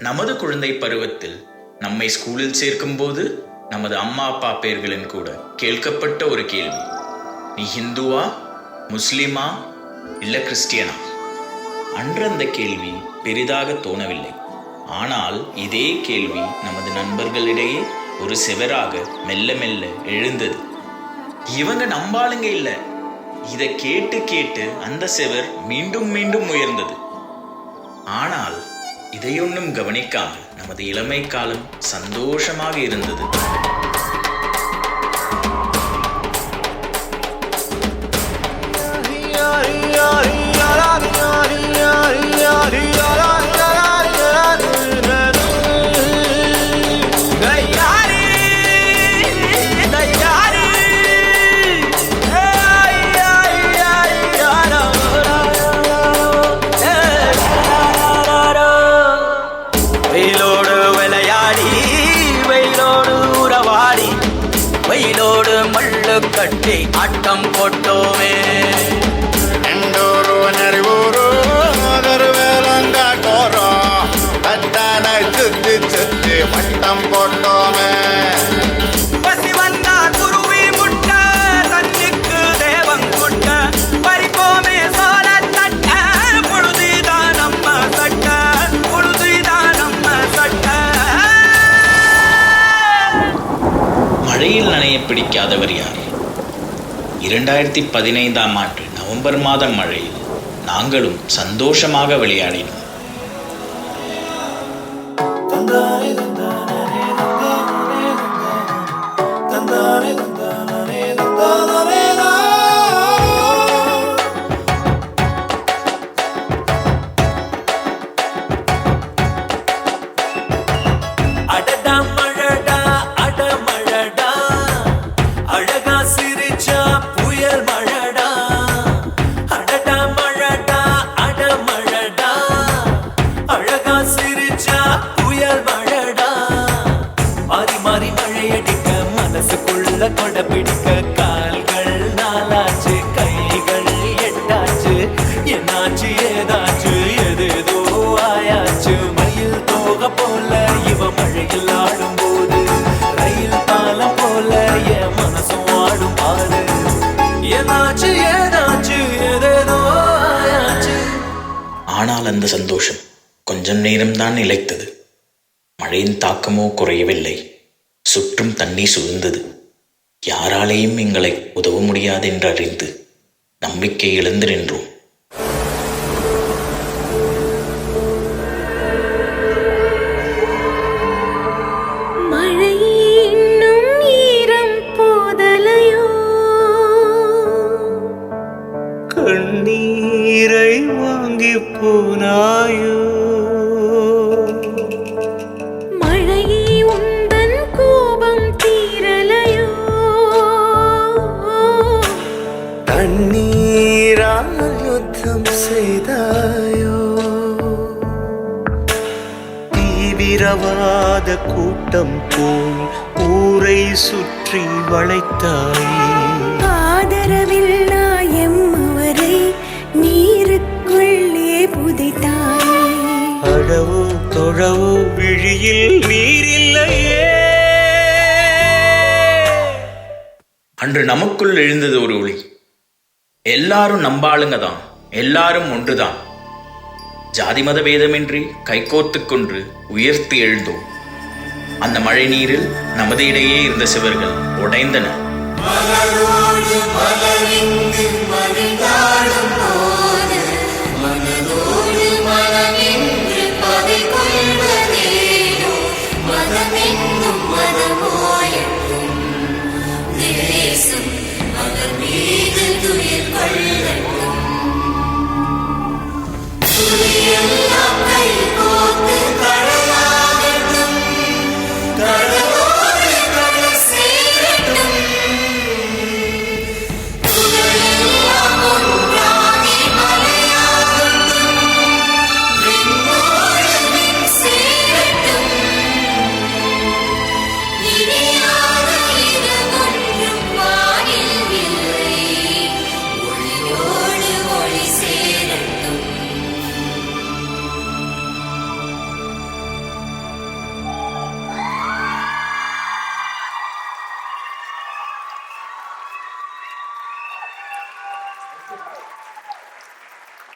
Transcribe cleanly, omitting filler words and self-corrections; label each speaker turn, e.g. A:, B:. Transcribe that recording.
A: நமது குழந்தை பருவத்தில் நம்மை ஸ்கூலில் சேர்க்கும் போது நமது அம்மா அப்பா பெயர்களின் கூட கேட்கப்பட்ட ஒரு கேள்வி, நீ ஹிந்துவா, முஸ்லிமா இல்ல கிறிஸ்டியனா? அன்று அந்த கேள்வி பெரிதாக தோணவில்லை. ஆனால் இதே கேள்வி நமது நண்பர்களிடையே ஒரு செவராக மெல்ல மெல்ல எழுந்தது. இவங்க நம்பாளுங்க இல்ல. இதை கேட்டு கேட்டு அந்த செவர் மீண்டும் மீண்டும் உயர்ந்தது. ஆனால் இதையொன்னும் கவனிக்காமல் நமது இளமை காலம் சந்தோஷமாக இருந்தது.
B: கட்டி ஆட்டம் போட்டோமே,
C: எண்டூரு நெறிவூரு வேலங்காட்டோரோ கட்டான சுத்தி சுத்தி வட்டம் போட்டோமே.
B: பசி வந்தா குருவி முட்ட, தண்ணிக்கு தேவன் குட்ட, பறிப்போமே சோழ தட்ட, பொழுதுதான் நம்ம சட்ட, பொழுதுதான் நம்ம சட்ட.
A: மழையில் நனைய பிடிக்காதவர் யார்? 2015ஆம் ஆண்டு நவம்பர் மாதம் மழையில் நாங்களும் சந்தோஷமாக விளையாடினோம்.
B: கொடை பிடிக்க கால்கள் நாளாச்சு, கைகள் எட்டாச்சு, என்னாச்சு ஏதாச்சு, எதேதோ ஆயாச்சு. மயில் தோக போல இவ மழையில் ஆடும் போது, ரயில் பாலம் போல என் மனசும் ஆடும் பாரு. என்னாச்சு ஏதாச்சு, எதேதோ ஆயாச்சு.
A: ஆனால் அந்த சந்தோஷம் கொஞ்சம் நேரம்தான் நிலைத்தது. மழையின் தாக்கமோ குறையவில்லை. சுற்றும் தண்ணீர் சூழ்ந்தது. யாராலேயும் எங்களை உதவ முடியாது என்று அறிந்து நம்பிக்கை இழந்து நின்றோம்.
D: மழை இன்னும் ஈரம் போதலையோ,
B: கண்ணீரை வாங்கி போனாயோ, தண்ணீரால் யுத்தம் செய்தாயோ, தீவிரவாத கூட்டம் போல் ஊரை சுற்றி வளைத்தாய்.
D: ஆதரவில்லா எம்மவரை நீருக்குள்ளே புதைத்தாய்.
B: அழவோ தொழவோ விழியில் நீரில்லையே.
A: அன்று நமக்குள் எழுந்தது ஒரு ஒளி. எல்லாரும் நம்பாளுங்க தான், எல்லாரும் ஒன்றுதான். ஜாதி மத பேதமின்றி கைகோர்த்துக் கொண்டு உயர்த்தி எழுந்தோம். அந்த மழை நீரில் நமது இடையே இருந்த சுவர்கள் உடைந்தன.
C: மலரோடு மலரின்